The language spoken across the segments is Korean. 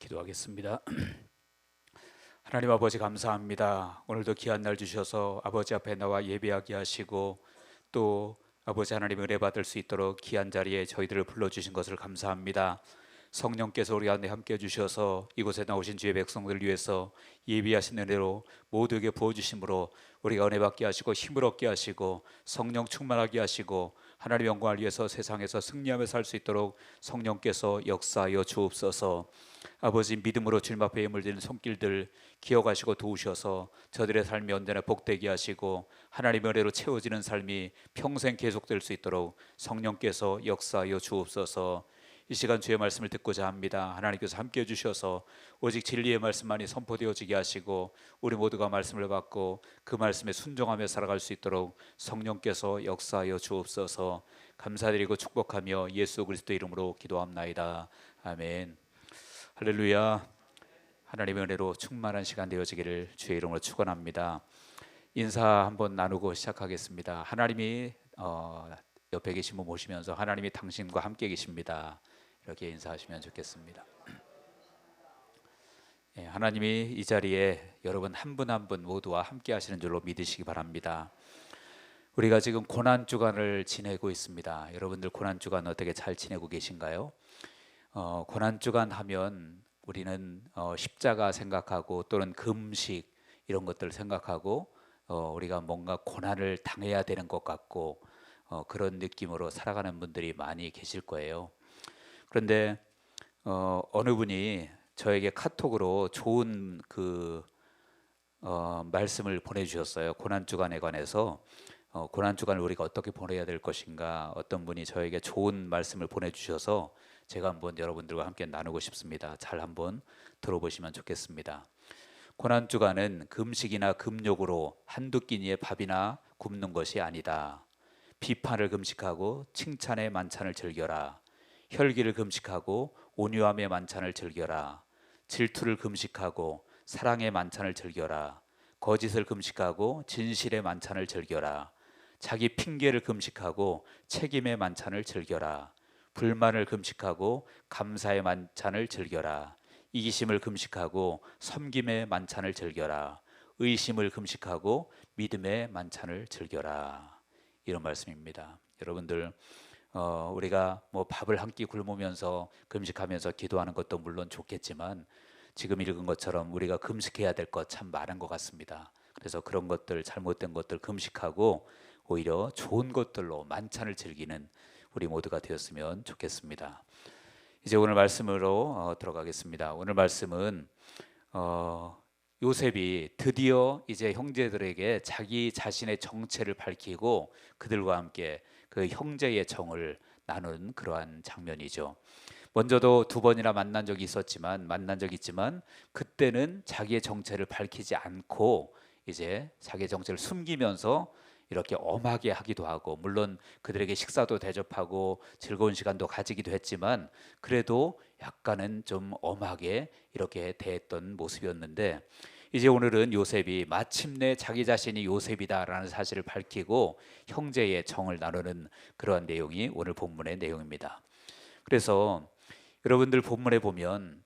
기도하겠습니다. 하나님 아버지 감사합니다. 오늘도 귀한 날 주셔서 아버지 앞에 나와 예배하게 하시고 또 아버지 하나님 은혜 받을 수 있도록 귀한 자리에 저희들을 불러주신 것을 감사합니다. 성령께서 우리 안에 함께 해주셔서 이곳에 나오신 주의 백성들을 위해서 예비하신 은혜로 모두에게 부어주심으로 우리가 은혜 받게 하시고 힘을 얻게 하시고 성령 충만하게 하시고 하나님의 영광을 위해서 세상에서 승리하며 살 수 있도록 성령께서 역사하여 주옵소서. 아버지, 믿음으로 주님 앞에 예물 드리는 손길들 기억하시고 도우셔서 저들의 삶이 언제나 복되게 하시고 하나님의 은혜로 채워지는 삶이 평생 계속될 수 있도록 성령께서 역사하여 주옵소서. 이 시간 주의 말씀을 듣고자 합니다. 하나님께서 함께해 주셔서 오직 진리의 말씀만이 선포되어지게 하시고 우리 모두가 말씀을 받고 그 말씀에 순종하며 살아갈 수 있도록 성령께서 역사하여 주옵소서. 감사드리고 축복하며 예수 그리스도 이름으로 기도합나이다. 아멘. 할렐루야. 하나님의 은혜로 충만한 시간 되어지기를 주의 이름으로 축원합니다. 인사 한번 나누고 시작하겠습니다. 하나님이 옆에 계신 분 모시면서 하나님이 당신과 함께 계십니다. 이렇게 인사하시면 좋겠습니다. 하나님이 이 자리에 여러분 한 분 한 분 모두와 함께 하시는 줄로 믿으시기 바랍니다. 우리가 지금 고난주간을 지내고 있습니다. 여러분들 고난주간 어떻게 잘 지내고 계신가요? 고난주간 하면 우리는 십자가 생각하고 또는 금식 이런 것들을 생각하고 우리가 뭔가 고난을 당해야 되는 것 같고 그런 느낌으로 살아가는 분들이 많이 계실 거예요. 그런데 어느 분이 저에게 카톡으로 좋은 말씀을 보내주셨어요. 고난주간에 관해서 고난주간을 우리가 어떻게 보내야 될 것인가, 어떤 분이 저에게 좋은 말씀을 보내주셔서 제가 한번 여러분들과 함께 나누고 싶습니다. 잘 한번 들어보시면 좋겠습니다. 고난주간은 금식이나 금욕으로 한두 끼니의 밥이나 굶는 것이 아니다. 비판을 금식하고 칭찬의 만찬을 즐겨라. 혈기를 금식하고 온유함의 만찬을 즐겨라. 질투를 금식하고 사랑의 만찬을 즐겨라. 거짓을 금식하고 진실의 만찬을 즐겨라. 자기 핑계를 금식하고 책임의 만찬을 즐겨라. 불만을 금식하고 감사의 만찬을 즐겨라. 이기심을 금식하고 섬김의 만찬을 즐겨라. 의심을 금식하고 믿음의 만찬을 즐겨라. 이런 말씀입니다. 여러분들 우리가 뭐 밥을 한 끼 굶으면서 금식하면서 기도하는 것도 물론 좋겠지만 지금 읽은 것처럼 우리가 금식해야 될 것 참 많은 것 같습니다. 그래서 그런 것들, 잘못된 것들 금식하고 오히려 좋은 것들로 만찬을 즐기는 우리 모두가 되었으면 좋겠습니다. 이제 오늘 말씀으로 들어가겠습니다. 오늘 말씀은 요셉이 드디어 이제 형제들에게 자기 자신의 정체를 밝히고 그들과 함께 그 형제의 정을 나눈 그러한 장면이죠. 먼저도 두 번이나 만난 적이 있지만 그때는 자기의 정체를 밝히지 않고 이제 자기의 정체를 숨기면서 이렇게 엄하게 하기도 하고, 물론 그들에게 식사도 대접하고 즐거운 시간도 가지기도 했지만 그래도 약간은 좀 엄하게 이렇게 대했던 모습이었는데, 이제 오늘은 요셉이 마침내 자기 자신이 요셉이다라는 사실을 밝히고 형제의 정을 나누는 그러한 내용이 오늘 본문의 내용입니다. 그래서 여러분들 본문에 보면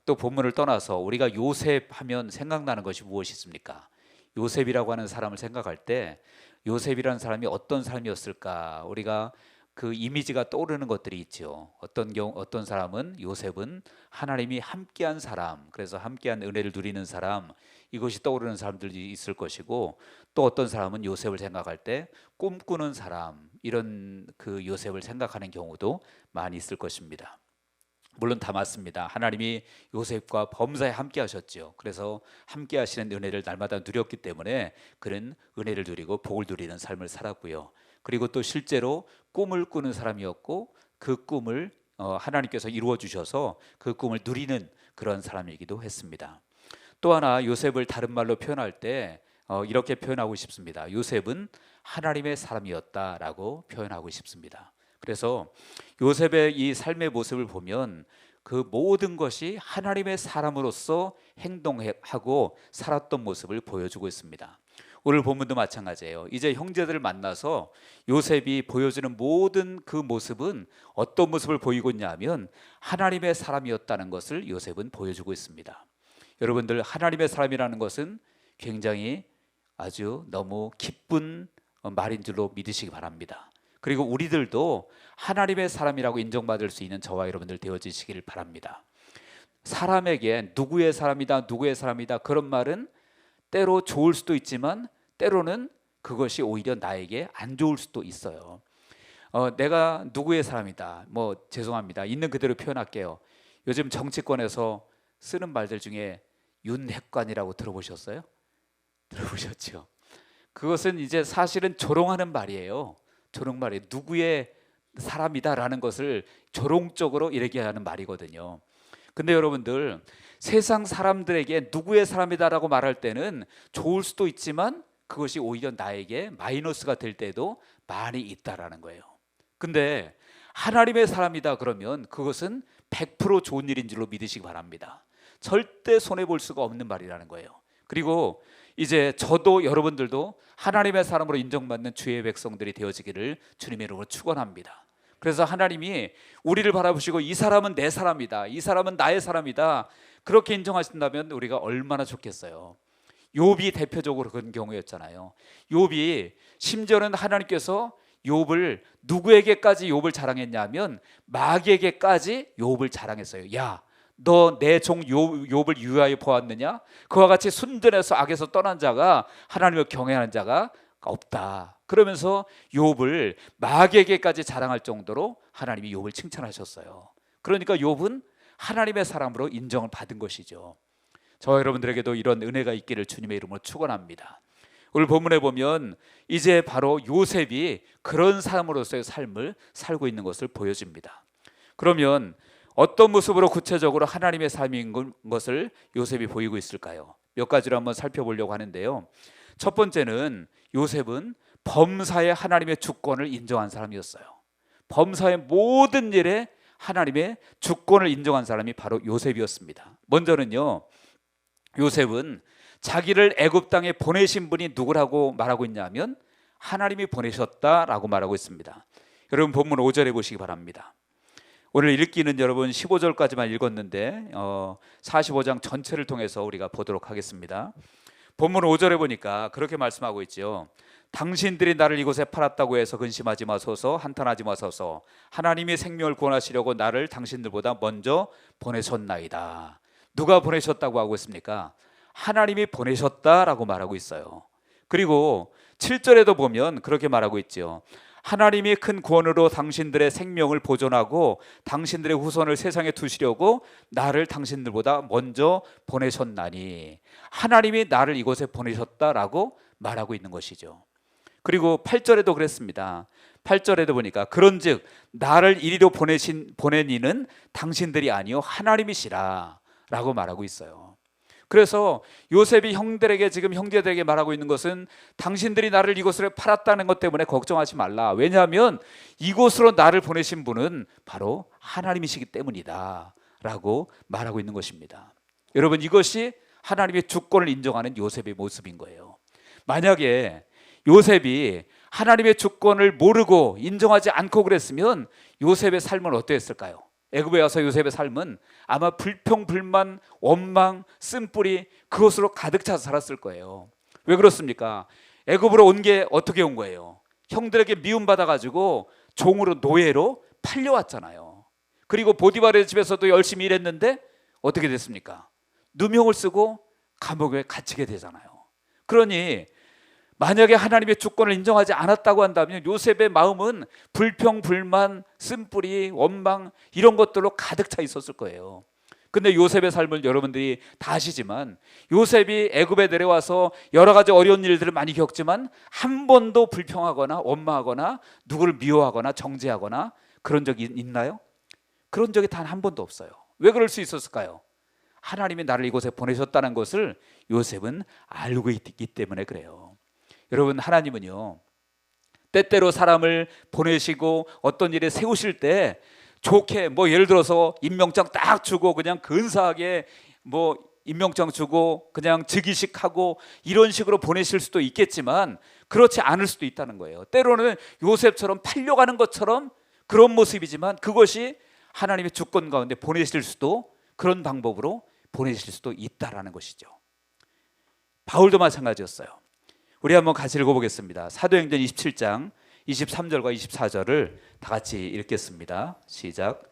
또 본문을 떠나서 우리가 요셉 하면 생각나는 것이 무엇이 있습니까? 요셉이라고 하는 사람을 생각할 때 요셉이라는 사람이 어떤 사람이었을까? 우리가 그 이미지가 떠오르는 것들이 있죠. 어떤 사람은 요셉은 하나님이 함께한 사람, 그래서 함께한 은혜를 누리는 사람, 이것이 떠오르는 사람들이 있을 것이고, 또 어떤 사람은 요셉을 생각할 때 꿈꾸는 사람, 이런 그 요셉을 생각하는 경우도 많이 있을 것입니다. 물론 다 맞습니다. 하나님이 요셉과 범사에 함께 하셨죠. 그래서 함께 하시는 은혜를 날마다 누렸기 때문에 그는 은혜를 누리고 복을 누리는 삶을 살았고요. 그리고 또 실제로 꿈을 꾸는 사람이었고 그 꿈을 하나님께서 이루어 주셔서 그 꿈을 누리는 그런 사람이기도 했습니다. 또 하나 요셉을 다른 말로 표현할 때 이렇게 표현하고 싶습니다. 요셉은 하나님의 사람이었다라고 표현하고 싶습니다. 그래서 요셉의 이 삶의 모습을 보면 그 모든 것이 하나님의 사람으로서 행동하고 살았던 모습을 보여주고 있습니다. 오늘 본문도 마찬가지예요. 이제 형제들을 만나서 요셉이 보여주는 모든 그 모습은 어떤 모습을 보이고 있냐면 하나님의 사람이었다는 것을 요셉은 보여주고 있습니다. 여러분들, 하나님의 사람이라는 것은 굉장히 아주 너무 기쁜 말인 줄로 믿으시기 바랍니다. 그리고 우리들도 하나님의 사람이라고 인정받을 수 있는 저와 여러분들 되어지시기를 바랍니다. 사람에게 누구의 사람이다, 누구의 사람이다, 그런 말은 때로 좋을 수도 있지만 때로는 그것이 오히려 나에게 안 좋을 수도 있어요. 내가 누구의 사람이다, 뭐 죄송합니다, 있는 그대로 표현할게요. 요즘 정치권에서 쓰는 말들 중에 윤핵관이라고 들어보셨어요? 들어보셨죠? 그것은 이제 사실은 조롱하는 말이에요. 조롱말이에요. 누구의 사람이다라는 것을 조롱적으로 얘기하는 말이거든요. 근데 여러분들, 세상 사람들에게 누구의 사람이다라고 말할 때는 좋을 수도 있지만 그것이 오히려 나에게 마이너스가 될 때도 많이 있다라는 거예요. 근데 하나님의 사람이다 그러면 그것은 100% 좋은 일인 줄로 믿으시기 바랍니다. 절대 손해볼 수가 없는 말이라는 거예요. 그리고 이제 저도 여러분들도 하나님의 사람으로 인정받는 주의 백성들이 되어지기를 주님의 이름으로 축원합니다. 그래서 하나님이 우리를 바라보시고 이 사람은 내 사람이다, 이 사람은 나의 사람이다, 그렇게 인정하신다면 우리가 얼마나 좋겠어요. 욥이 대표적으로 그런 경우였잖아요. 욥이 심지어는 하나님께서 욥을 누구에게까지 욥을 자랑했냐면 마귀에게까지 욥을 자랑했어요. 야, 너 내 종 욥을 유하여 보았느냐? 그와 같이 순전해서 악에서 떠난 자가 하나님을 경외하는 자가 없다. 그러면서 욥을 마귀에게까지 자랑할 정도로 하나님이 욥을 칭찬하셨어요. 그러니까 욥은 하나님의 사람으로 인정을 받은 것이죠. 저와 여러분들에게도 이런 은혜가 있기를 주님의 이름으로 축원합니다. 오늘 본문에 보면 이제 바로 요셉이 그런 사람으로서의 삶을 살고 있는 것을 보여줍니다. 그러면 어떤 모습으로 구체적으로 하나님의 삶인 것을 요셉이 보이고 있을까요? 몇 가지로 한번 살펴보려고 하는데요. 첫 번째는 요셉은 범사에 하나님의 주권을 인정한 사람이었어요. 범사의 모든 일에 하나님의 주권을 인정한 사람이 바로 요셉이었습니다. 먼저는요, 요셉은 자기를 애굽 땅에 보내신 분이 누구라고 말하고 있냐면 하나님이 보내셨다라고 말하고 있습니다. 여러분, 본문 5절에 보시기 바랍니다. 오늘 읽기는 여러분 15절까지만 읽었는데 45장 전체를 통해서 우리가 보도록 하겠습니다. 본문 5절에 보니까 그렇게 말씀하고 있죠. 당신들이 나를 이곳에 팔았다고 해서 근심하지 마소서, 한탄하지 마소서. 하나님이 생명을 구원하시려고 나를 당신들보다 먼저 보내셨나이다. 누가 보내셨다고 하고 있습니까? 하나님이 보내셨다라고 말하고 있어요. 그리고 7절에도 보면 그렇게 말하고 있죠. 하나님이 큰 구원으로 당신들의 생명을 보존하고 당신들의 후손을 세상에 두시려고 나를 당신들보다 먼저 보내셨나니, 하나님이 나를 이곳에 보내셨다라고 말하고 있는 것이죠. 그리고 8절에도 그랬습니다. 8절에도 보니까 그런즉 나를 이리로 보낸 이는 당신들이 아니요 하나님이시라 라고 말하고 있어요. 그래서 요셉이 형제들에게 말하고 있는 것은 당신들이 나를 이곳으로 팔았다는 것 때문에 걱정하지 말라. 왜냐하면 이곳으로 나를 보내신 분은 바로 하나님이시기 때문이다 라고 말하고 있는 것입니다. 여러분, 이것이 하나님의 주권을 인정하는 요셉의 모습인 거예요. 만약에 요셉이 하나님의 주권을 모르고 인정하지 않고 그랬으면 요셉의 삶은 어땠을까요? 애굽에 와서 요셉의 삶은 아마 불평, 불만, 원망, 쓴뿌리, 그것으로 가득 차서 살았을 거예요. 왜 그렇습니까? 애굽으로 온 게 어떻게 온 거예요? 형들에게 미움받아가지고 종으로, 노예로 팔려왔잖아요. 그리고 보디발의 집에서도 열심히 일했는데 어떻게 됐습니까? 누명을 쓰고 감옥에 갇히게 되잖아요. 그러니 만약에 하나님의 주권을 인정하지 않았다고 한다면 요셉의 마음은 불평, 불만, 쓴뿌리, 원망, 이런 것들로 가득 차 있었을 거예요. 근데 요셉의 삶을 여러분들이 다 아시지만 요셉이 애굽에 내려와서 여러 가지 어려운 일들을 많이 겪지만 한 번도 불평하거나 원망하거나 누구를 미워하거나 정죄하거나 그런 적이 있나요? 그런 적이 단 한 번도 없어요. 왜 그럴 수 있었을까요? 하나님이 나를 이곳에 보내셨다는 것을 요셉은 알고 있기 때문에 그래요. 여러분, 하나님은요, 때때로 사람을 보내시고 어떤 일에 세우실 때 좋게, 예를 들어서 임명장 딱 주고 그냥 근사하게 임명장 주고 그냥 즉위식하고 이런 식으로 보내실 수도 있겠지만 그렇지 않을 수도 있다는 거예요. 때로는 요셉처럼 팔려가는 것처럼 그런 모습이지만 그것이 하나님의 주권 가운데 보내실 수도, 그런 방법으로 보내실 수도 있다라는 것이죠. 바울도 마찬가지였어요. 우리 한번 같이 읽어보겠습니다. 사도행전 27장 23절과 24절을 다 같이 읽겠습니다. 시작.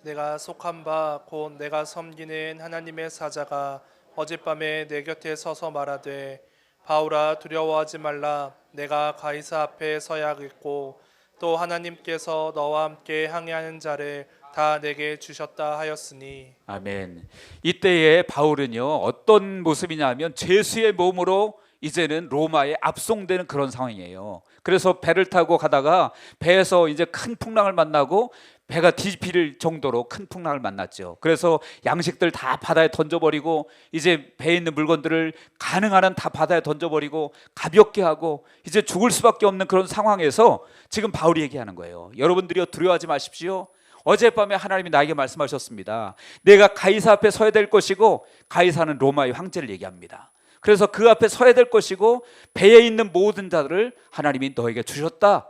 내가 속한 바 곧 내가 섬기는 하나님의 사자가 어젯밤에 내 곁에 서서 말하되 바울아 두려워하지 말라. 내가 가이사 앞에 서야겠고 또 하나님께서 너와 함께 항해하는 자를 다 내게 주셨다 하였으니. 아멘. 이때에 바울은요 어떤 모습이냐면 죄수의 몸으로 이제는 로마에 압송되는 그런 상황이에요. 그래서 배를 타고 가다가 배에서 이제 큰 풍랑을 만나고 배가 뒤집힐 정도로 큰 풍랑을 만났죠. 그래서 양식들 다 바다에 던져버리고 이제 배에 있는 물건들을 가능한 한 다 바다에 던져버리고 가볍게 하고 이제 죽을 수밖에 없는 그런 상황에서 지금 바울이 얘기하는 거예요. 여러분들이요 두려워하지 마십시오. 어젯밤에 하나님이 나에게 말씀하셨습니다. 내가 가이사 앞에 서야 될 것이고, 가이사는 로마의 황제를 얘기합니다. 그래서 그 앞에 서야 될 것이고 배에 있는 모든 자들을 하나님이 너에게 주셨다.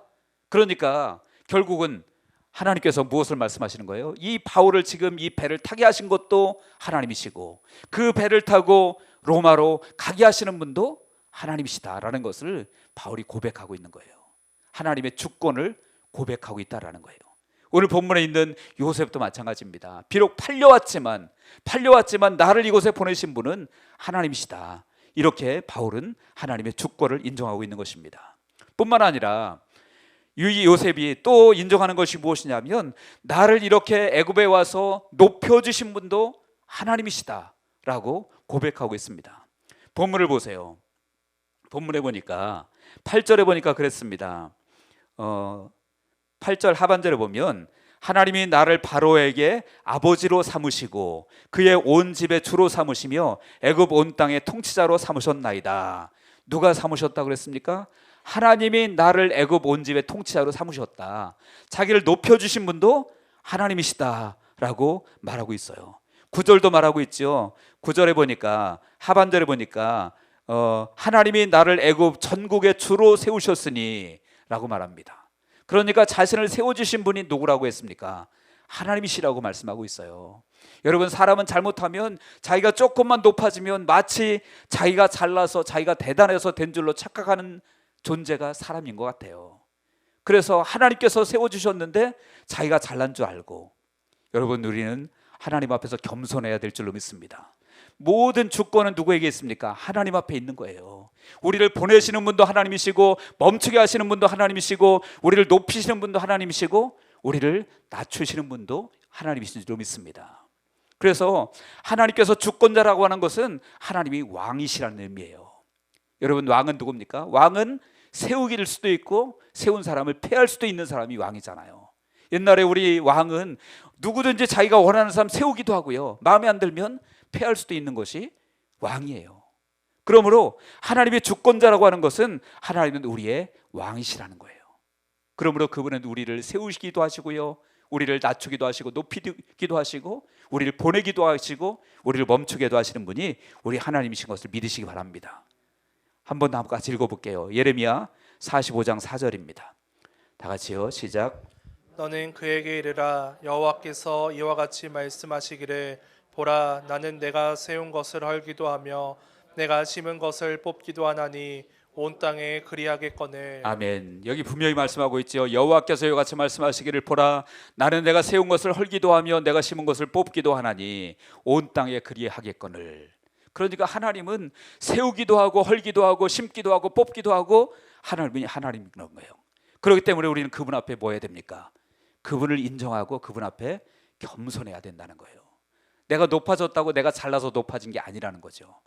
그러니까 결국은 하나님께서 무엇을 말씀하시는 거예요? 이 바울을 지금 이 배를 타게 하신 것도 하나님이시고 그 배를 타고 로마로 가게 하시는 분도 하나님이시다라는 것을 바울이 고백하고 있는 거예요. 하나님의 주권을 고백하고 있다라는 거예요. 오늘 본문에 있는 요셉도 마찬가지입니다. 비록 팔려왔지만 나를 이곳에 보내신 분은 하나님이시다. 이렇게 바울은 하나님의 주권을 인정하고 있는 것입니다. 뿐만 아니라 이 요셉이 또 인정하는 것이 무엇이냐면 나를 이렇게 애굽에 와서 높여주신 분도 하나님이시다라고 고백하고 있습니다. 본문을 보세요. 본문에 보니까 8절에 보니까 그랬습니다. 8절 하반절에 보면 하나님이 나를 바로에게 아버지로 삼으시고 그의 온 집의 주로 삼으시며 애굽 온 땅의 통치자로 삼으셨나이다. 누가 삼으셨다고 그랬습니까? 하나님이 나를 애굽 온 집의 통치자로 삼으셨다. 자기를 높여주신 분도 하나님이시다라고 말하고 있어요. 9절도 말하고 있죠. 9절에 보니까 하반절에 보니까 하나님이 나를 애굽 전국의 주로 세우셨으니 라고 말합니다. 그러니까 자신을 세워주신 분이 누구라고 했습니까? 하나님이시라고 말씀하고 있어요. 여러분, 사람은 잘못하면 자기가 조금만 높아지면 마치 자기가 잘나서 자기가 대단해서 된 줄로 착각하는 존재가 사람인 것 같아요. 그래서 하나님께서 세워주셨는데 자기가 잘난 줄 알고, 여러분 우리는 하나님 앞에서 겸손해야 될 줄로 믿습니다. 모든 주권은 누구에게 있습니까? 하나님 앞에 있는 거예요. 우리를 보내시는 분도 하나님이시고 멈추게 하시는 분도 하나님이시고 우리를 높이시는 분도 하나님이시고 우리를 낮추시는 분도 하나님이신 줄로 믿습니다. 그래서 하나님께서 주권자라고 하는 것은 하나님이 왕이시라는 의미예요. 여러분, 왕은 누굽니까? 왕은 세우기일 수도 있고 세운 사람을 폐할 수도 있는 사람이 왕이잖아요. 옛날에 우리 왕은 누구든지 자기가 원하는 사람 세우기도 하고요, 마음에 안 들면 폐할 수도 있는 것이 왕이에요. 그러므로 하나님의 주권자라고 하는 것은 하나님은 우리의 왕이시라는 거예요. 그러므로 그분은 우리를 세우시기도 하시고요, 우리를 낮추기도 하시고 높이기도 하시고 우리를 보내기도 하시고 우리를 멈추게도 하시는 분이 우리 하나님이신 것을 믿으시기 바랍니다. 한번 같이 읽어볼게요. 예레미야 45장 4절입니다. 다 같이요, 시작. 너는 그에게 이르라. 여호와께서 이와 같이 말씀하시기를 보라, 나는 내가 세운 것을 헐기도 하며 내가 심은 것을 뽑기도 하나니 온 땅에 그리하겠거늘. 아멘. 여기 분명히 말씀하고 있죠. 여호와께서 이와 같이 말씀하시기를 보라, 나는 내가 세운 것을 헐기도 하며 내가 심은 것을 뽑기도 하나니 온 땅에 그리하겠거늘. 그러니까 하나님은 세우기도 하고 헐기도 하고 심기도 하고 뽑기도 하고 하나님인 거예요. 그렇기 때문에 우리는 그분 앞에 뭐 해야 됩니까? 그분을 인정하고 그분 앞에 겸손해야 된다는 거예요. 내가 높아졌다고 내가 잘나서 높아진 게 아니라는 거죠.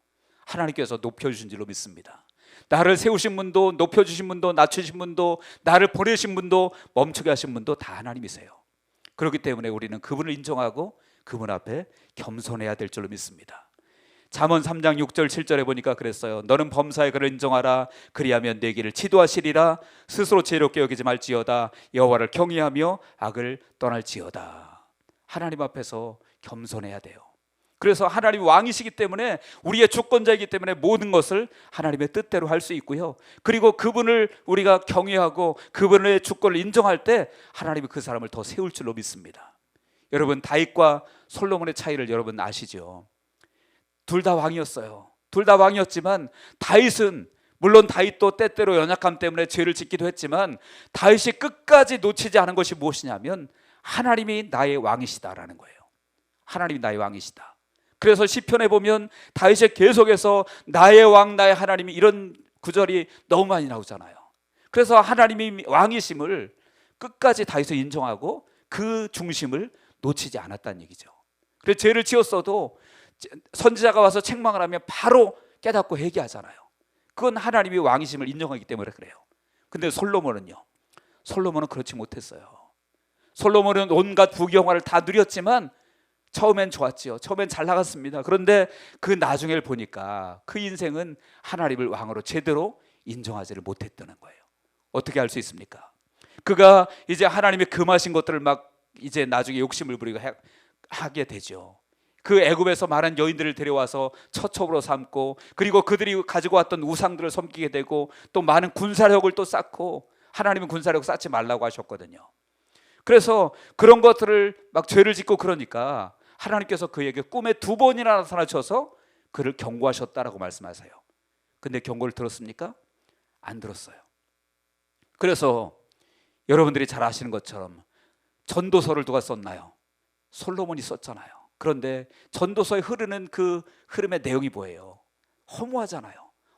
하나님께서 높여주신 줄로 믿습니다. 나를 세우신 분도 높여주신 분도 낮추신 분도 나를 보내신 분도 멈추게 하신 분도 다 하나님이세요. 그렇기 때문에 우리는 그분을 인정하고 그분 앞에 겸손해야 될 줄로 믿습니다. 잠언 3장 6절 7절에 보니까 그랬어요. 너는 범사의 그를 인정하라. 그리하면 내 길을 치도하시리라. 스스로 지혜롭게 여기지 말지어다. 여호와를 경외하며 악을 떠날지어다. 하나님 앞에서 겸손해야 돼요. 그래서 하나님이 왕이시기 때문에, 우리의 주권자이기 때문에 모든 것을 하나님의 뜻대로 할 수 있고요. 그리고 그분을 우리가 경외하고 그분의 주권을 인정할 때 하나님이 그 사람을 더 세울 줄로 믿습니다. 여러분, 다윗과 솔로몬의 차이를 여러분 아시죠? 둘 다 왕이었어요. 둘 다 왕이었지만 다윗은, 물론 다윗도 때때로 연약함 때문에 죄를 짓기도 했지만, 다윗이 끝까지 놓치지 않은 것이 무엇이냐면 하나님이 나의 왕이시다라는 거예요. 하나님이 나의 왕이시다. 그래서 시편에 보면 다윗이 계속해서 나의 왕, 나의 하나님이, 이런 구절이 너무 많이 나오잖아요. 그래서 하나님이 왕이심을 끝까지 다윗이 인정하고 그 중심을 놓치지 않았다는 얘기죠. 그래서 죄를 지었어도 선지자가 와서 책망을 하면 바로 깨닫고 회개하잖아요. 그건 하나님이 왕이심을 인정하기 때문에 그래요. 근데 솔로몬은요, 솔로몬은 그렇지 못했어요. 솔로몬은 온갖 부귀영화를 다 누렸지만 처음엔 좋았지요. 처음엔 잘 나갔습니다. 그런데 그 나중에를 보니까 그 인생은 하나님을 왕으로 제대로 인정하지를 못했다는 거예요. 어떻게 할 수 있습니까? 그가 이제 하나님이 금하신 것들을 막 이제 나중에 욕심을 부리고 하게 되죠. 그 애굽에서 많은 여인들을 데려와서 처첩으로 삼고, 그리고 그들이 가지고 왔던 우상들을 섬기게 되고, 또 많은 군사력을 또 쌓고, 하나님은 군사력 쌓지 말라고 하셨거든요. 그래서 그런 것들을 막 죄를 짓고, 그러니까 하나님께서 그에게 꿈에 2번이나 나타나셔서 그를 경고하셨다라고 말씀하세요. 근데 경고를 들었습니까? 안 들었어요. 그래서 여러분들이 잘 아시는 것처럼 전도서를 누가 썼나요? 솔로몬이 썼잖아요. 그런데 전도서에 흐르는 그 흐름의 내용이 뭐예요? 허무하잖아요.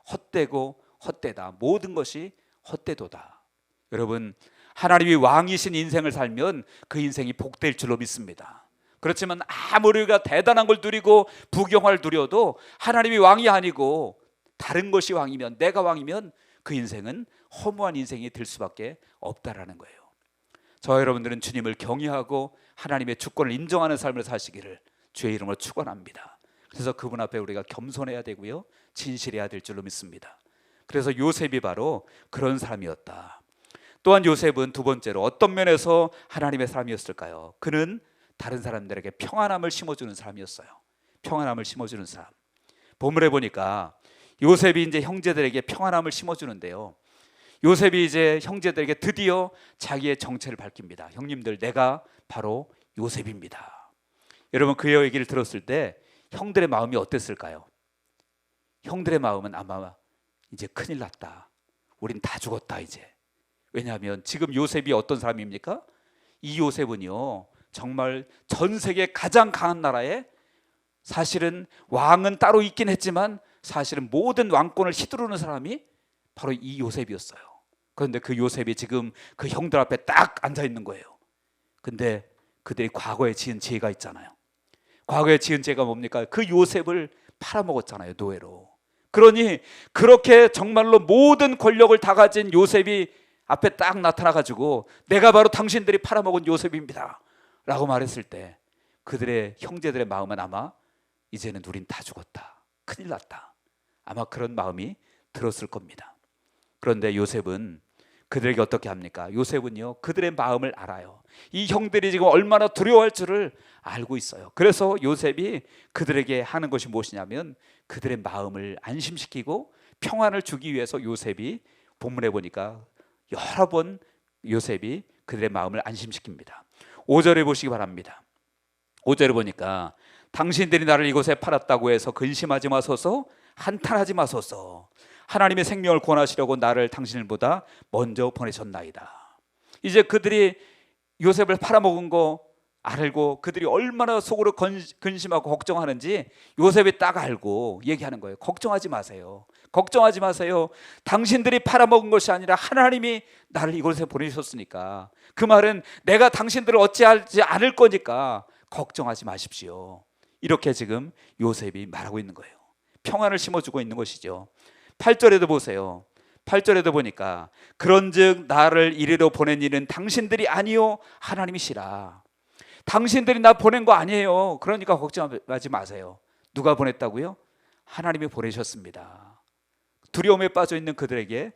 헛되고 헛되다. 모든 것이 헛되도다. 여러분, 하나님이 왕이신 인생을 살면 그 인생이 복될 줄로 믿습니다. 그렇지만 아무리 우리가 대단한 걸 누리고 부경화를 누려도 하나님이 왕이 아니고 다른 것이 왕이면, 내가 왕이면 그 인생은 허무한 인생이 될 수밖에 없다라는 거예요. 저와 여러분들은 주님을 경외하고 하나님의 주권을 인정하는 삶을 사시기를 주의 이름으로 축원합니다. 그래서 그분 앞에 우리가 겸손해야 되고요, 진실해야 될 줄로 믿습니다. 그래서 요셉이 바로 그런 사람이었다. 또한 요셉은 두 번째로 어떤 면에서 하나님의 사람이었을까요? 그는 다른 사람들에게 평안함을 심어주는 사람이었어요. 평안함을 심어주는 사람. 본문에 보니까 요셉이 이제 형제들에게 평안함을 심어주는데요, 요셉이 이제 형제들에게 드디어 자기의 정체를 밝힙니다. 형님들, 내가 바로 요셉입니다. 여러분, 그 얘기를 들었을 때 형들의 마음이 어땠을까요? 형들의 마음은 아마 이제 큰일 났다, 우린 다 죽었다 이제. 왜냐하면 지금 요셉이 어떤 사람입니까? 이 요셉은요, 정말 전 세계 가장 강한 나라에, 사실은 왕은 따로 있긴 했지만 사실은 모든 왕권을 휘두르는 사람이 바로 이 요셉이었어요. 그런데 그 요셉이 지금 그 형들 앞에 딱 앉아 있는 거예요. 근데 그들이 과거에 지은 죄가 있잖아요. 과거에 지은 죄가 뭡니까? 그 요셉을 팔아먹었잖아요, 노예로. 그러니 그렇게 정말로 모든 권력을 다 가진 요셉이 앞에 딱 나타나가지고 내가 바로 당신들이 팔아먹은 요셉입니다 라고 말했을 때 그들의 형제들의 마음은 아마 이제는 우린 다 죽었다, 큰일 났다, 아마 그런 마음이 들었을 겁니다. 그런데 요셉은 그들에게 어떻게 합니까? 요셉은요, 그들의 마음을 알아요. 이 형들이 지금 얼마나 두려워할 줄을 알고 있어요. 그래서 요셉이 그들에게 하는 것이 무엇이냐면 그들의 마음을 안심시키고 평안을 주기 위해서 요셉이, 본문에 보니까 여러 번 요셉이 그들의 마음을 안심시킵니다. 5절에 보시기 바랍니다. 5절에 보니까 당신들이 나를 이곳에 팔았다고 해서 근심하지 마소서, 한탄하지 마소서. 하나님의 생명을 구원하시려고 나를 당신들보다 먼저 보내셨나이다. 이제 그들이 요셉을 팔아먹은 거 알고 그들이 얼마나 속으로 근심하고 걱정하는지 요셉이 딱 알고 얘기하는 거예요. 걱정하지 마세요. 걱정하지 마세요. 당신들이 팔아먹은 것이 아니라 하나님이 나를 이곳에 보내셨으니까, 그 말은 내가 당신들을 어찌하지 않을 거니까 걱정하지 마십시오. 이렇게 지금 요셉이 말하고 있는 거예요. 평안을 심어주고 있는 것이죠. 8절에도 보세요. 8절에도 보니까 그런즉 나를 이리로 보낸 이는 당신들이 아니요 하나님이시라. 당신들이 나 보낸 거 아니에요. 그러니까 걱정하지 마세요. 누가 보냈다고요? 하나님이 보내셨습니다. 두려움에 빠져 있는 그들에게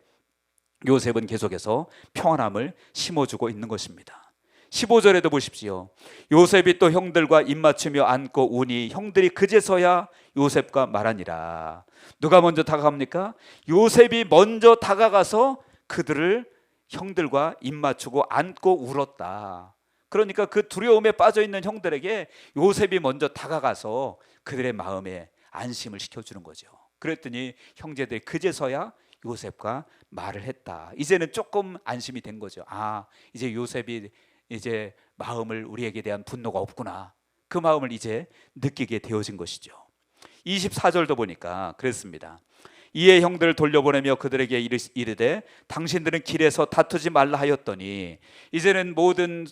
요셉은 계속해서 평안함을 심어주고 있는 것입니다. 15절에도 보십시오. 요셉이 또 형들과 입맞추며 안고 우니 형들이 그제서야 요셉과 말하니라. 누가 먼저 다가갑니까? 요셉이 먼저 다가가서 그들을 형들과 입맞추고 안고 울었다. 그러니까 그 두려움에 빠져 있는 형들에게 요셉이 먼저 다가가서 그들의 마음에 안심을 시켜주는 거죠. 그랬더니 형제들이 그제서야 요셉과 말을 했다. 이제는 조금 안심이 된 거죠. 아, 이제 요셉이 이제 마음을 우리에게 대한 분노가 없구나. 그 마음을 이제 느끼게 되어진 것이죠. 24절도 보니까 그랬습니다. 이에 형들을 돌려보내며 그들에게 이르되 당신들은 길에서 다투지 말라 하였더니, 이제는 모든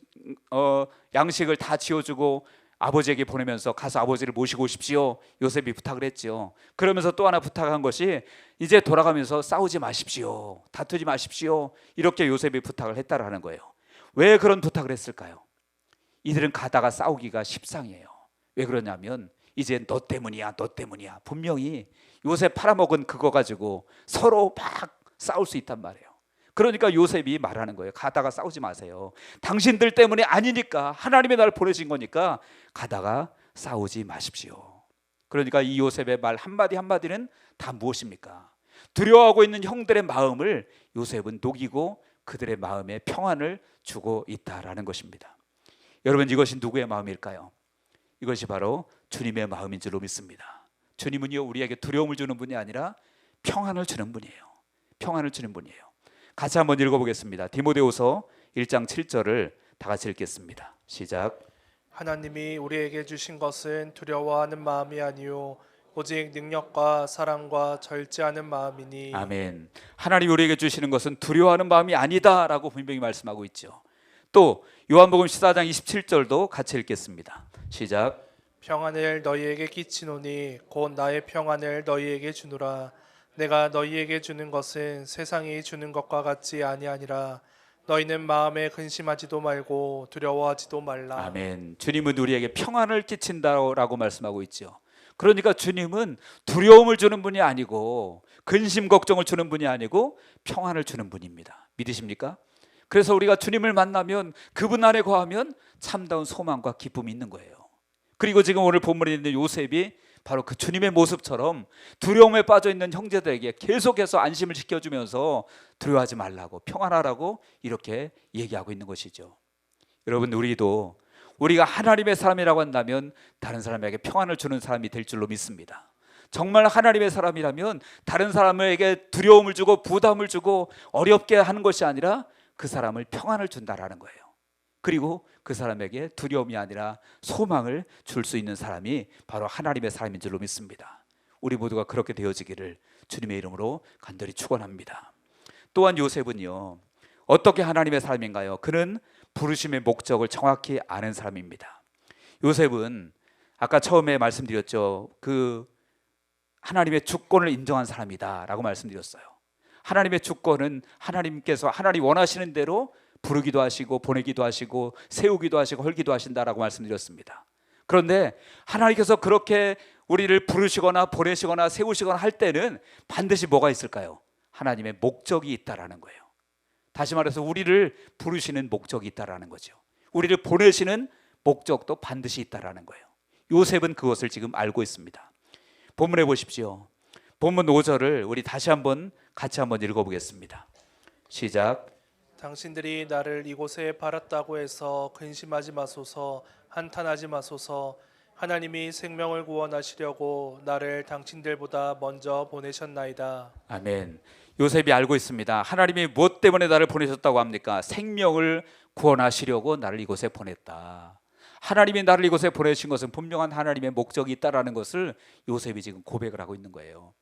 양식을 다 지어주고 아버지에게 보내면서 가서 아버지를 모시고 오십시오. 요셉이 부탁을 했죠. 그러면서 또 하나 부탁한 것이 이제 돌아가면서 싸우지 마십시오. 다투지 마십시오. 이렇게 요셉이 부탁을 했다라는 거예요. 왜 그런 부탁을 했을까요? 이들은 가다가 싸우기가 십상이에요. 왜 그러냐면 이제 너 때문이야, 너 때문이야. 분명히 요셉 팔아먹은 그거 가지고 서로 막 싸울 수 있단 말이에요. 그러니까 요셉이 말하는 거예요. 가다가 싸우지 마세요. 당신들 때문에 아니니까, 하나님의 날 보내신 거니까 가다가 싸우지 마십시오. 그러니까 이 요셉의 말 한마디 한마디는 다 무엇입니까? 두려워하고 있는 형들의 마음을 요셉은 녹이고 그들의 마음에 평안을 주고 있다라는 것입니다. 여러분, 이것이 누구의 마음일까요? 이것이 바로 주님의 마음인 줄로 믿습니다. 주님은요, 우리에게 두려움을 주는 분이 아니라 평안을 주는 분이에요. 평안을 주는 분이에요. 같이 한번 읽어보겠습니다. 디모데후서 1장 7절을 다 같이 읽겠습니다. 시작. 하나님이 우리에게 주신 것은 두려워하는 마음이 아니요 오직 능력과 사랑과 절제하는 마음이니. 아멘. 하나님이 우리에게 주시는 것은 두려워하는 마음이 아니다라고 분명히 말씀하고 있죠. 또 요한복음 14장 27절도 같이 읽겠습니다. 시작. 평안을 너희에게 끼치노니 곧 나의 평안을 너희에게 주노라. 내가 너희에게 주는 것은 세상이 주는 것과 같지 아니하니라. 너희는 마음에 근심하지도 말고 두려워하지도 말라. 아멘. 주님은 우리에게 평안을 끼친다라고 말씀하고 있죠. 그러니까 주님은 두려움을 주는 분이 아니고 근심 걱정을 주는 분이 아니고 평안을 주는 분입니다. 믿으십니까? 그래서 우리가 주님을 만나면 그분 안에 거하면 참다운 소망과 기쁨이 있는 거예요. 그리고 지금 오늘 본문에 있는 요셉이 바로 그 주님의 모습처럼 두려움에 빠져 있는 형제들에게 계속해서 안심을 시켜주면서 두려워하지 말라고, 평안하라고 이렇게 얘기하고 있는 것이죠. 여러분, 우리가 하나님의 사람이라고 한다면 다른 사람에게 평안을 주는 사람이 될 줄로 믿습니다. 정말 하나님의 사람이라면 다른 사람에게 두려움을 주고 부담을 주고 어렵게 하는 것이 아니라 그 사람을 평안을 준다라는 거예요. 그리고 그 사람에게 두려움이 아니라 소망을 줄 수 있는 사람이 바로 하나님의 사람인 줄로 믿습니다. 우리 모두가 그렇게 되어지기를 주님의 이름으로 간절히 축원합니다. 또한 요셉은요, 어떻게 하나님의 사람인가요? 그는 부르심의 목적을 정확히 아는 사람입니다. 요셉은 아까 처음에 말씀드렸죠. 그 하나님의 주권을 인정한 사람이다라고 말씀드렸어요. 하나님의 주권은 하나님 원하시는 대로 부르기도 하시고 보내기도 하시고 세우기도 하시고 헐기도 하신다라고 말씀드렸습니다. 그런데 하나님께서 그렇게 우리를 부르시거나 보내시거나 세우시거나 할 때는 반드시 뭐가 있을까요? 하나님의 목적이 있다라는 거예요. 다시 말해서 우리를 부르시는 목적이 있다라는 거죠. 우리를 보내시는 목적도 반드시 있다라는 거예요. 요셉은 그것을 지금 알고 있습니다. 본문에 보십시오. 본문 5절을 우리 다시 한번 같이 한번 읽어보겠습니다. 시작. 당신들이 나를 이곳에 팔았다고 해서 근심하지 마소서, 한탄하지 마소서. 하나님이 생명을 구원하시려고 나를 당신들보다 먼저 보내셨나이다. 아멘. 요셉이 알고 있습니다. 하나님이 무엇 때문에 나를 보내셨다고 합니까? 생명을 구원하시려고 나를 이곳에 보냈다. 하나님이 나를 이곳에 보내신 것은 분명한 하나님의 목적이 있다라는 것을 요셉이 지금 고백을 하고 있는 거예요.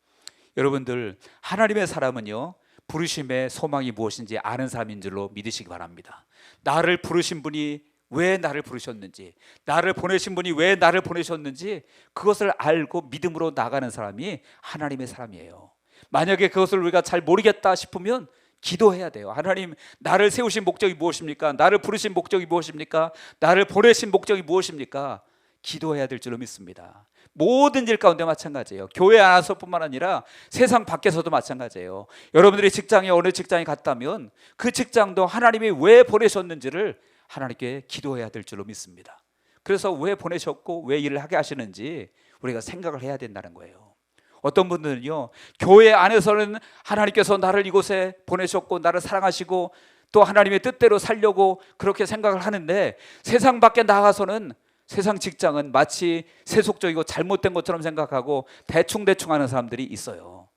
여러분들, 하나님의 사람은요, 부르심의 소망이 무엇인지 아는 사람인 줄로 믿으시기 바랍니다. 나를 부르신 분이 왜 나를 부르셨는지, 나를 보내신 분이 왜 나를 보내셨는지 그것을 알고 믿음으로 나가는 사람이 하나님의 사람이에요. 만약에 그것을 우리가 잘 모르겠다 싶으면 기도해야 돼요. 하나님, 나를 세우신 목적이 무엇입니까? 나를 부르신 목적이 무엇입니까? 나를 보내신 목적이 무엇입니까? 기도해야 될 줄로 믿습니다. 모든 일 가운데 마찬가지예요. 교회 안에서뿐만 아니라 세상 밖에서도 마찬가지예요. 여러분들이 직장에 어느 직장에 갔다면 그 직장도 하나님이 왜 보내셨는지를 하나님께 기도해야 될 줄로 믿습니다. 그래서 왜 보내셨고 왜 일을 하게 하시는지 우리가 생각을 해야 된다는 거예요. 어떤 분들은요, 교회 안에서는 하나님께서 나를 이곳에 보내셨고 나를 사랑하시고 또 하나님의 뜻대로 살려고 그렇게 생각을 하는데, 세상 밖에 나가서는 세상 직장은 마치 세속적이고 잘못된 것처럼 생각하고 대충대충 하는 사람들이 있어요.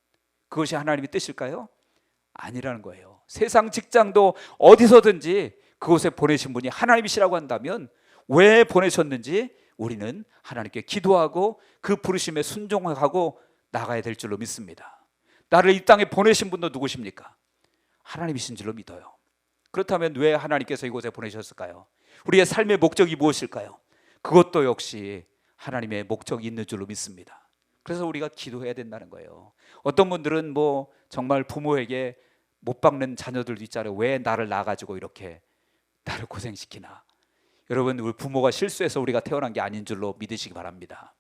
그것이 하나님의 뜻일까요? 아니라는 거예요. 세상 직장도 어디서든지 그곳에 보내신 분이 하나님이시라고 한다면 왜 보내셨는지 우리는 하나님께 기도하고 그 부르심에 순종하고 나가야 될 줄로 믿습니다. 나를 이 땅에 보내신 분도 누구십니까? 하나님이신 줄로 믿어요. 그렇다면 왜 하나님께서 이곳에 보내셨을까요? 우리의 삶의 목적이 무엇일까요? 그것도 역시 하나님의 목적이 있는 줄로 믿습니다. 그래서 우리가 기도해야 된다는 거예요. 어떤 분들은 뭐 정말 부모에게 못 박는 자녀들도 있잖아요. 왜 나를 낳아가지고 이렇게 나를 고생시키나. 여러분, 우리 부모가 실수해서 우리가 태어난 게 아닌 줄로 믿으시기 바랍니다.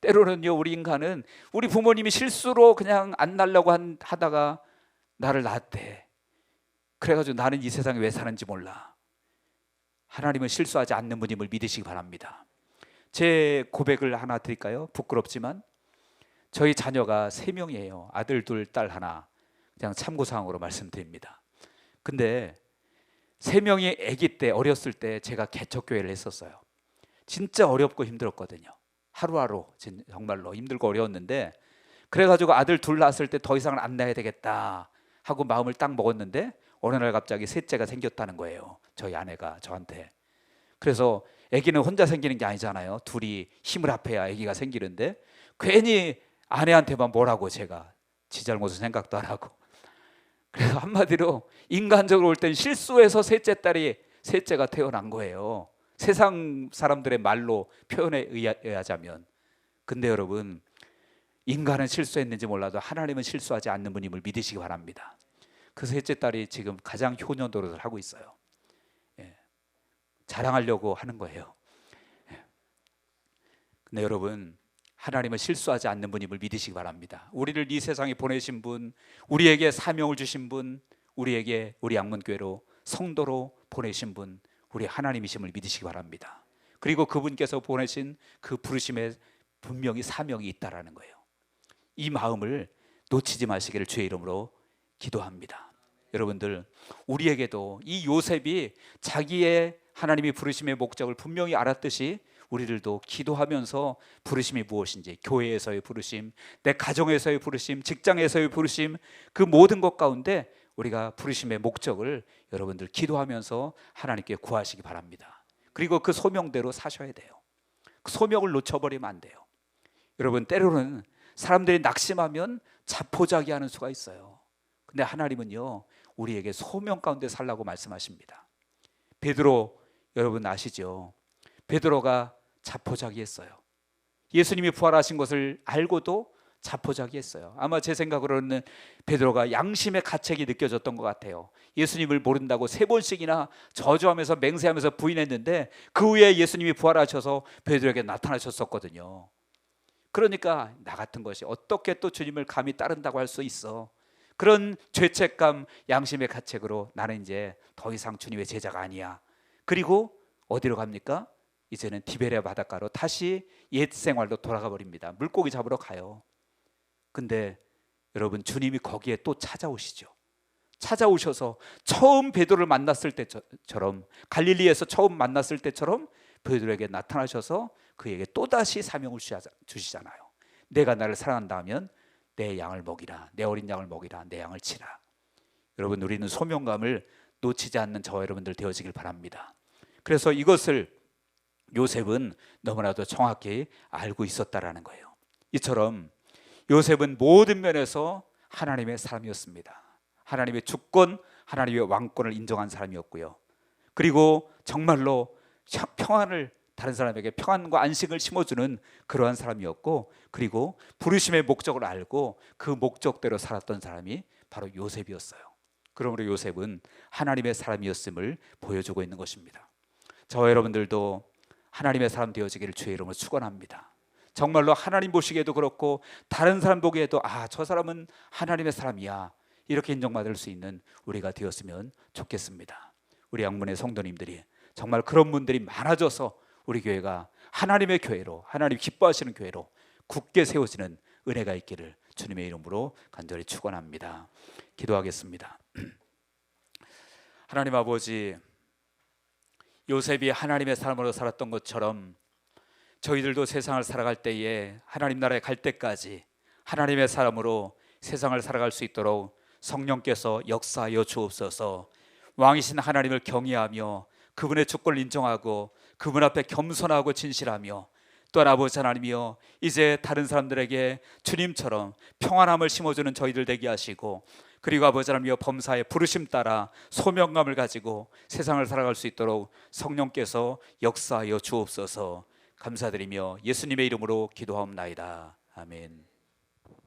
때로는요, 우리 인간은 우리 부모님이 실수로 그냥 안 낳으려고 하다가 나를 낳았대. 그래가지고 나는 이 세상에 왜 사는지 몰라. 하나님은 실수하지 않는 분임을 믿으시기 바랍니다. 제 고백을 하나 드릴까요? 부끄럽지만 저희 자녀가 3명이에요. 아들 2, 딸 1. 그냥 참고사항으로 말씀드립니다. 근데 3명이 아기 때, 어렸을 때 제가 개척교회를 했었어요. 진짜 어렵고 힘들었거든요. 하루하루 정말로 힘들고 어려웠는데, 그래가지고 아들 2 낳았을 때 더 이상은 안 낳아야 되겠다 하고 마음을 딱 먹었는데 어느 날 갑자기 셋째가 생겼다는 거예요. 저희 아내가 저한테. 그래서 아기는 혼자 생기는 게 아니잖아요. 둘이 힘을 합해야 아기가 생기는데 괜히 아내한테만 뭐라고, 제가 지 잘못은 생각도 안 하고. 그래서 한마디로 인간적으로 볼 땐 실수해서 셋째가 태어난 거예요. 세상 사람들의 말로 표현에 의하자면. 근데 여러분, 인간은 실수했는지 몰라도 하나님은 실수하지 않는 분임을 믿으시기 바랍니다. 그 셋째 딸이 지금 가장 효녀 노릇을 하고 있어요. 예. 자랑하려고 하는 거예요. 예. 근데 여러분, 하나님은 실수하지 않는 분임을 믿으시기 바랍니다. 우리를 이 세상에 보내신 분, 우리에게 사명을 주신 분, 우리에게 우리 양문교회로 성도로 보내신 분, 우리 하나님이심을 믿으시기 바랍니다. 그리고 그분께서 보내신 그 부르심에 분명히 사명이 있다라는 거예요. 이 마음을 놓치지 마시기를 주의 이름으로 기도합니다. 여러분들, 우리에게도 이 요셉이 자기의 하나님이 부르심의 목적을 분명히 알았듯이 우리들도 기도하면서 부르심이 무엇인지, 교회에서의 부르심, 내 가정에서의 부르심, 직장에서의 부르심, 그 모든 것 가운데 우리가 부르심의 목적을 여러분들 기도하면서 하나님께 구하시기 바랍니다. 그리고 그 소명대로 사셔야 돼요. 그 소명을 놓쳐버리면 안 돼요. 여러분, 때로는 사람들이 낙심하면 자포자기하는 수가 있어요. 근데 하나님은요, 우리에게 소명 가운데 살라고 말씀하십니다. 베드로, 여러분 아시죠? 베드로가 자포자기했어요. 예수님이 부활하신 것을 알고도 자포자기했어요. 아마 제 생각으로는 베드로가 양심의 가책이 느껴졌던 것 같아요. 예수님을 모른다고 3번씩이나 저주하면서 맹세하면서 부인했는데 그 후에 예수님이 부활하셔서 베드로에게 나타나셨었거든요. 그러니까 나 같은 것이 어떻게 또 주님을 감히 따른다고 할 수 있어. 그런 죄책감, 양심의 가책으로 나는 이제 더 이상 주님의 제자가 아니야. 그리고 어디로 갑니까? 이제는 디베랴 바닷가로 다시 옛 생활로 돌아가 버립니다. 물고기 잡으러 가요. 근데 여러분, 주님이 거기에 또 찾아오시죠. 찾아오셔서 처음 베드로를 만났을 때처럼, 갈릴리에서 처음 만났을 때처럼 베드로에게 나타나셔서 그에게 또다시 사명을 주시잖아요. 내가 나를 사랑한다 하면 내 양을 먹이라, 내 어린 양을 먹이라, 내 양을 치라. 여러분, 우리는 소명감을 놓치지 않는 저와 여러분들 되어지길 바랍니다. 그래서 이것을 요셉은 너무나도 정확히 알고 있었다라는 거예요. 이처럼 요셉은 모든 면에서 하나님의 사람이었습니다. 하나님의 주권, 하나님의 왕권을 인정한 사람이었고요. 그리고 정말로 평안을, 다른 사람에게 평안과 안식을 심어주는 그러한 사람이었고, 그리고 부르심의 목적을 알고 그 목적대로 살았던 사람이 바로 요셉이었어요. 그러므로 요셉은 하나님의 사람이었음을 보여주고 있는 것입니다. 저와 여러분들도 하나님의 사람 되어지기를 주의 이름으로 축원합니다. 정말로 하나님 보시기에도 그렇고 다른 사람 보기에도 저 사람은 하나님의 사람이야, 이렇게 인정받을 수 있는 우리가 되었으면 좋겠습니다. 우리 양문의 성도님들이 정말 그런 분들이 많아져서 우리 교회가 하나님의 교회로, 하나님 기뻐하시는 교회로 굳게 세워지는 은혜가 있기를 주님의 이름으로 간절히 축원합니다. 기도하겠습니다. 하나님 아버지, 요셉이 하나님의 사람으로 살았던 것처럼 저희들도 세상을 살아갈 때에 하나님 나라에 갈 때까지 하나님의 사람으로 세상을 살아갈 수 있도록 성령께서 역사하여 주옵소서. 왕이신 하나님을 경외하며 그분의 주권을 인정하고 그분 앞에 겸손하고 진실하며, 또한 아버지 하나님이여, 이제 다른 사람들에게 주님처럼 평안함을 심어주는 저희들 되게 하시고, 그리고 아버지 하나님이여, 범사의 부르심 따라 소명감을 가지고 세상을 살아갈 수 있도록 성령께서 역사하여 주옵소서. 감사드리며 예수님의 이름으로 기도하옵나이다. 아멘.